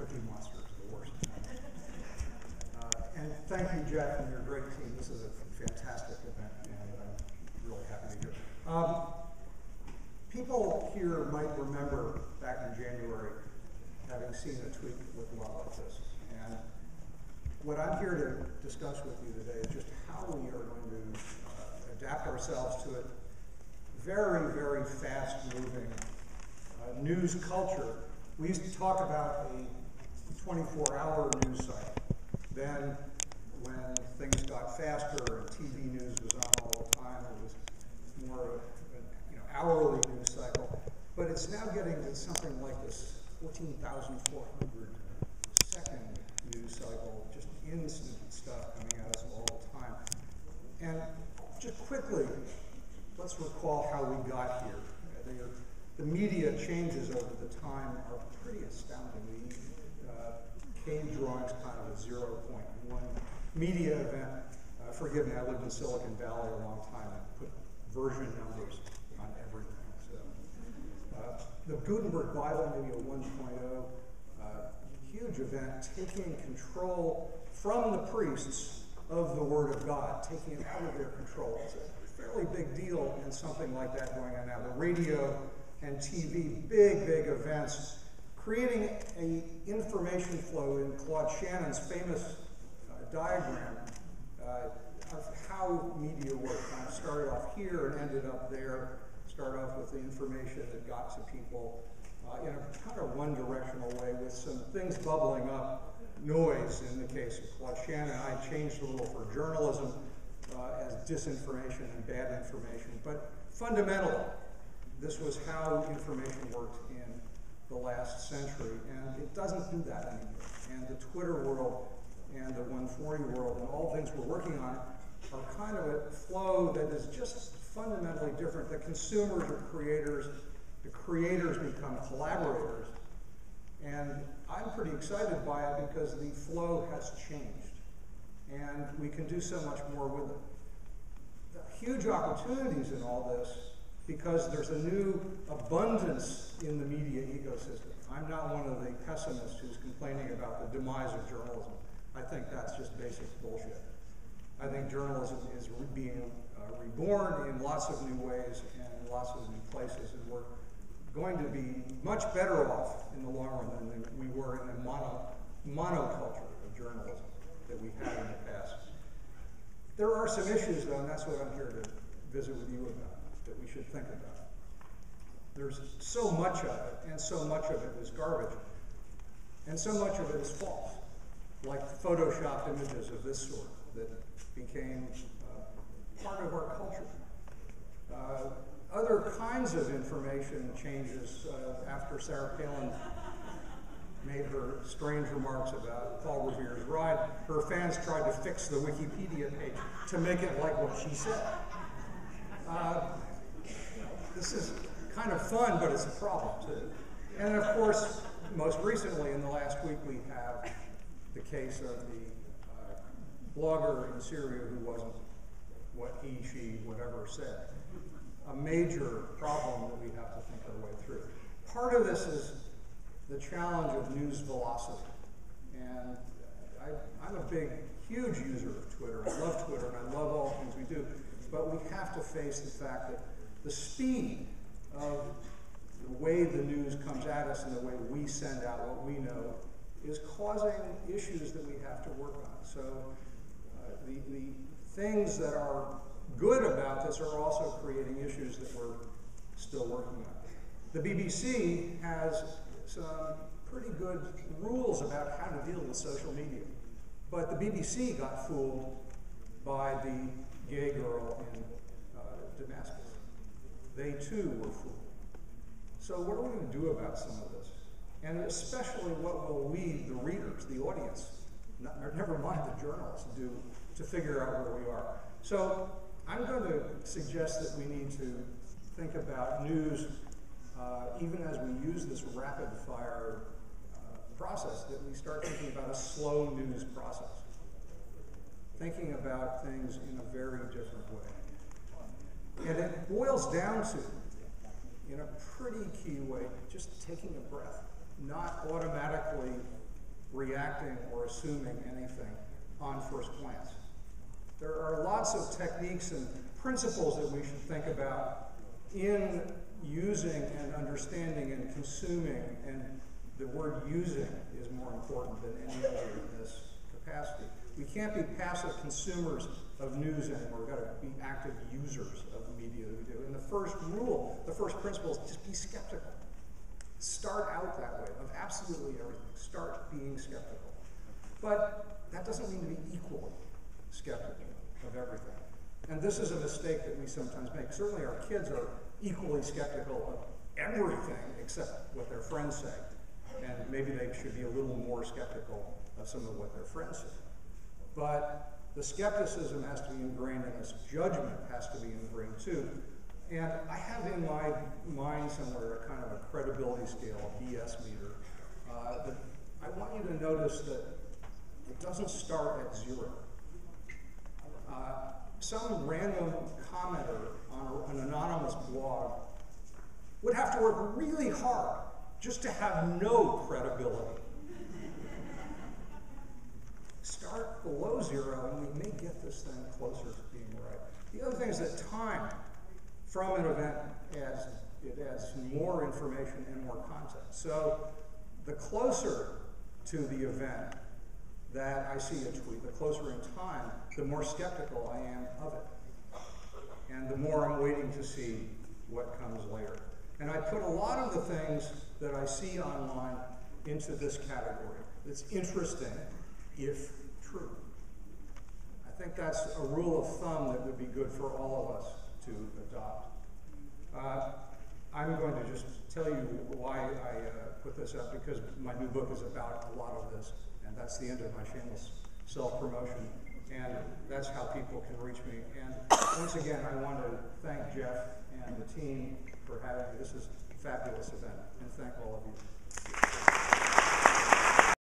Cookie Monster is the worst. And thank you, Jeff, and your great team. This is a fantastic event, and I'm really happy to be here. People here might remember back in January having seen a tweet with a lot like this. And what I'm here to discuss with you today is just how we are going to adapt ourselves to a very, very fast-moving news culture. We used to talk about a 24-hour news cycle. Then, when things got faster and TV news was on all the time, it was more of an hourly news cycle. But it's now getting to something like this 14,400 second news cycle, just instant stuff coming at us all the time. And just quickly, let's recall how we got here. The media changes over the time are pretty astounding. Cave drawings kind of a 0.1 media event. Forgive me, I lived in Silicon Valley a long time and put version numbers on everything. So, the Gutenberg Bible, maybe a 1.0, huge event, taking control from the priests of the Word of God, taking it out of their control. It's a fairly big deal in something like that going on now. The radio and TV, big events, creating an information flow in Claude Shannon's famous diagram of how media work. Kind of started off here and ended up there. Started off with the information that got to people in a kind of one-directional way with some things bubbling up, noise in the case of Claude Shannon. I changed a little for journalism as disinformation and bad information. But fundamentally, this was how information worked in the last century, and it doesn't do that anymore. And the Twitter world and the 140 world and all things we're working on are kind of a flow that is just fundamentally different. The consumers are creators, the creators become collaborators, and I'm pretty excited by it because the flow has changed, and we can do so much more with it. The huge opportunities in all this because there's a new abundance in the media ecosystem. I'm not one of the pessimists who's complaining about the demise of journalism. I think that's just basic bullshit. I think journalism is being reborn in lots of new ways and in lots of new places, and we're going to be much better off in the long run than we were in the monoculture of journalism that we had in the past. There are some issues, though, and that's what I'm here to visit with you about, that we should think about. There's so much of it, and so much of it is garbage, and so much of it is false, like photoshopped images of this sort that became part of our culture. Other kinds of information changes after Sarah Palin made her strange remarks about Paul Revere's ride. Her fans tried to fix the Wikipedia page to make it like what she said. This is kind of fun, but it's a problem too. And of course, most recently in the last week, we have the case of the blogger in Syria who wasn't what he, she, whatever said. A major problem that we have to think our way through. Part of this is the challenge of news velocity. And I'm a big, huge user of Twitter. I love Twitter and I love all the things we do. But we have to face the fact that the speed of the way the news comes at us and the way we send out what we know is causing issues that we have to work on. So the things that are good about this are also creating issues that we're still working on. The BBC has some pretty good rules about how to deal with social media. But the BBC got fooled by the gay girl in Damascus. They too were fooled. So what are we going to do about some of this? And especially what will we, the readers, the audience, never mind the journalists, do to figure out where we are? So I'm going to suggest that we need to think about news, even as we use this rapid fire process, that we start thinking about a slow news process. Thinking about things in a very different way. And it boils down to, in a pretty key way, just taking a breath, not automatically reacting or assuming anything on first glance. There are lots of techniques and principles that we should think about in using and understanding and consuming, and the word using is more important than any other in this capacity. We can't be passive consumers of news anymore. We've got to be active users of the media that we do. And the first rule, the first principle is just be skeptical. Start out that way of absolutely everything. Start being skeptical. But that doesn't mean to be equally skeptical of everything. And this is a mistake that we sometimes make. Certainly our kids are equally skeptical of everything except what their friends say. And maybe they should be a little more skeptical of some of what their friends say. But the skepticism has to be ingrained in us. Judgment has to be ingrained too. And I have in my mind somewhere a kind of a credibility scale, a BS meter. That I want you to notice that it doesn't start at 0. Some random commenter on an anonymous blog would have to work really hard just to have no credibility. Start below 0 and we may get this thing closer to being right. The other thing is that time from an event adds more information and more context. So the closer to the event that I see a tweet, the closer in time, the more skeptical I am of it. And the more I'm waiting to see what comes later. And I put a lot of the things that I see online into this category. It's interesting if true. I think that's a rule of thumb that would be good for all of us to adopt. I'm going to just tell you why I put this up, because my new book is about a lot of this, and that's the end of my shameless self-promotion, and that's how people can reach me. And once again, I want to thank Jeff and the team for having me. This is a fabulous event, and thank all of you.